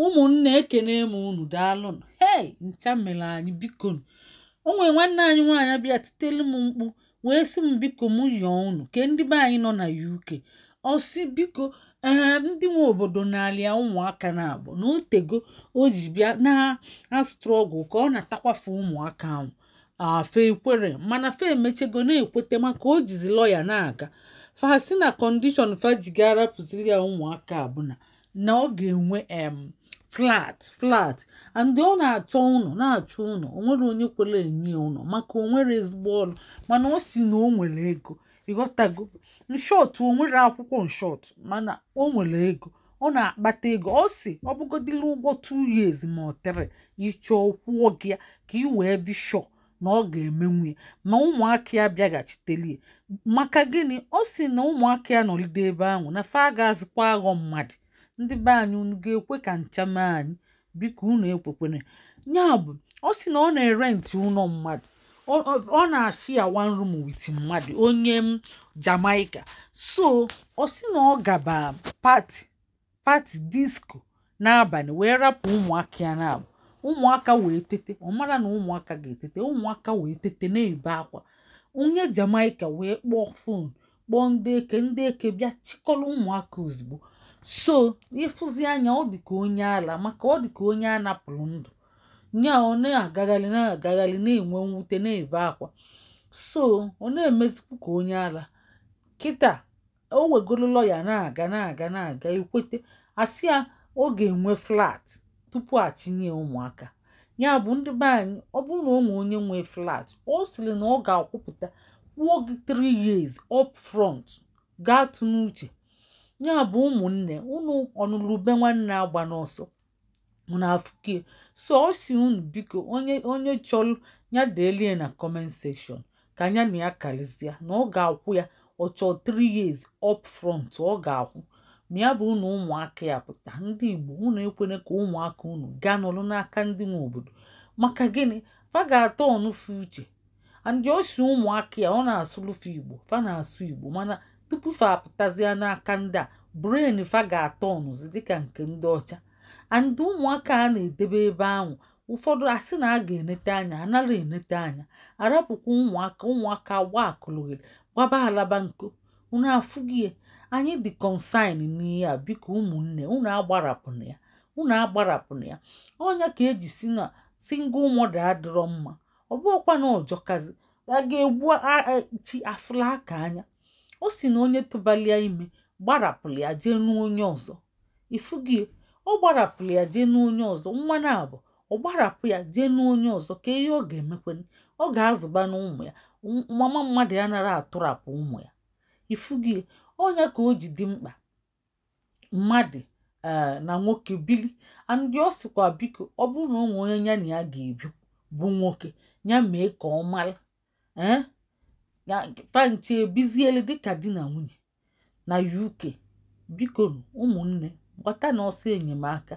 ụmụnne ekene m unu daalụnụ. Hey, ncha mere anyị biko onwe nwanne anyị nwaanyị bịa titelu m mkpu wee sị m biko m yọọ unu ke ndị be anyị nọ na UK ọ sị biko ndị nwe obodo na-alịa ụmụaka na-abụ na otego o ji bịa na astrọgụ ka ọ na-atakwafe ụmụaka ahụ fe ekwere mana fe emechego na-ekwete maka o jizi lọya na-aga fa si na kọndishọn fa jigara pụziri ya ụmụaka abụna na ọ ga-enwe flat and ọ na-achọ ụnọ onwere onye kwere enye ụnọ maka onwere ezigbo ọrụ mana ọ si na o nwere ego ịghọtago nshọt o nwere akwụkwọ nshọt mana o nwere ego ọ na-akpata ego ọ si ọ bụgodila ụgwọ 2 years ma ọ tere ịchọọ kwụọ gị ya ka ị wee dị shọ na ọ ga-eme nwunye ma ụmụaka ya bịaghachitelie maka gịnị ọ si na ụmụaka ya nọlide ebe ahụ na fa ga-azịkwa aghọ mmadụ ndị be anyị unu ga-ekwe ka nchama anyị biko unu ekwekwene ya bụ ọ sị na ọ na-erentị ụlọ mmadụ ọ na-achị ya one room with mmadụ onye Jamaica so ọ sị na ọ gaba pati disko n'abalị wee rapụ ụmụaka ya na-abụ ụmụaka wee tete ọ mara na ụmụaka ga-etete ụmụaka wee tete na-ebe akwa onye Jamaica wee kpọọ fon kpọọ ndị eke bịa chịkọrọ ụmụaka ozugbo so ịfụzi anya ọ dịka onye ala maka ọ dịka onye a napụrụ ndụ nya ọ na-agagharị na-enwe mwute na-ebe akwa so ọ na-emezikwu ka onye ala kịta o wegoro lọya na-aga ekwete asị ya ọ ga-enwe flat tupu achinye ụmụaka ya bụ ndị be anyị ọ bụrụ na ụmụ onye nwe flat ọ sịrị na ọ ga-akwụpụta kwụọ gị 3 years up front gaa tụ n'uche ya bụ ụmụnne unu ọnụlube nwanne agba n'ọsọ unu afụkie so ọ si unu biko onye chọrọ ya deelie na comment section ka anya na ya karịsịa na ọ ga-akwụ ya ọ chọọ 3 years up front ọ ga-akwụ ma ya bụ na ụmụaka ya pụta ndị Igbo unu ekwene ka ụmụaka unu gaa n'ọlụ n'aka ndị nwe obodo maka gịnị fa ga-atọ ọnụfe uche andị osi ụmụaka ya ọ na-asụlụfe Igbo fa na-asụ Igbo mana tupu fa apụtazịa n'aka ndị a brain fa ga-atọ ọnụzi dịka nke ndị ọcha andị ụmụaka a na-edebe ebe ahụ ụfọdụ asị na a ga-enete anya anaghị enete anya arapụkwa ụmụaka gba akụlụghere gbaba alaba nko unu afụghị anyị dị consign n'ihe a biko ụmụnne unu agbarapụna ya ọnya ka eji si na single mother adịrọ mma ọ bụkwa na ọjọkazi a ga-egbu chi afụla aka anya o si na onye tụbalia ime gbarapụrụ ya jee n'onye ọzọ ifugie ọ gbarapụrụ ya jee n'onye ọzọ nwa na-abụ ọ gbarapụ ya jee n'onye ọzọ ka ihe ọ ga-emekwen ọ ga-azụba n'ụmụ ya mama mmadụ ya nara atụrapụ ụmụ ya ifugie ọnya ka o ji dị mkpa mmadụ na nwoke bili andị ọ sịkwa biko ọ bụrụ na onwe onye ya na ya ga-ebi bụ nwoke ya mee ka ọ mara panche ebiziele dịka di na nwunye na UK biko ụmụnne gbata na ọsọ enyemaka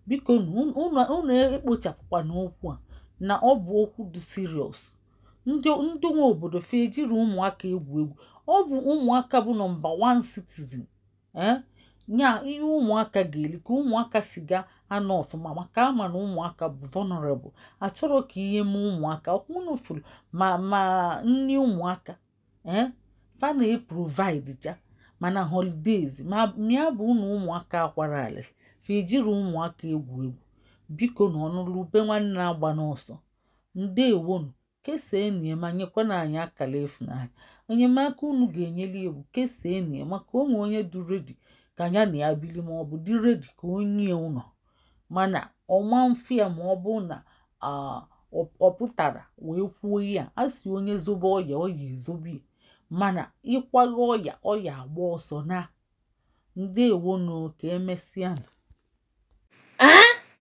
biko unu ekpochapụkwa n'okwu a na ọ bụ okwu dị serious ndị nwe obodo fe ejiri ụmụaka egwu ọ bụ ụmụaka bụ nọmba 1 citizen nya ihe ụmụaka ga-eli ka ụmụaka si ga anọ ọfụma maka ama na ụmụaka bụ vulnerable achọrọ ka ihe mee ụmụaka ọkwụnụfụrụ ma nri ụmụaka fa na-provide ja mana holidays ma mịa bụ na ụmụaka akwara ala fa ejiri ụmụaka egwu biko na ọnụlube nwanne agba n'ọsọ ndewonu kesee nie ma nyekwana anyị akara efu n'anya enyemaka unu ga-enyeli egwu kesee nie maka onwe onye dị redi ka anya na ya bili ma ọ bụ dị redi ka onye ụlọ mana ọma mfe ya ma ọ bụ na ọ pụtara wee kwuo ya a sị onye zobe ọya ezobe mana ịkwaga ọya agba ọsọ na ndewonu ka emesịa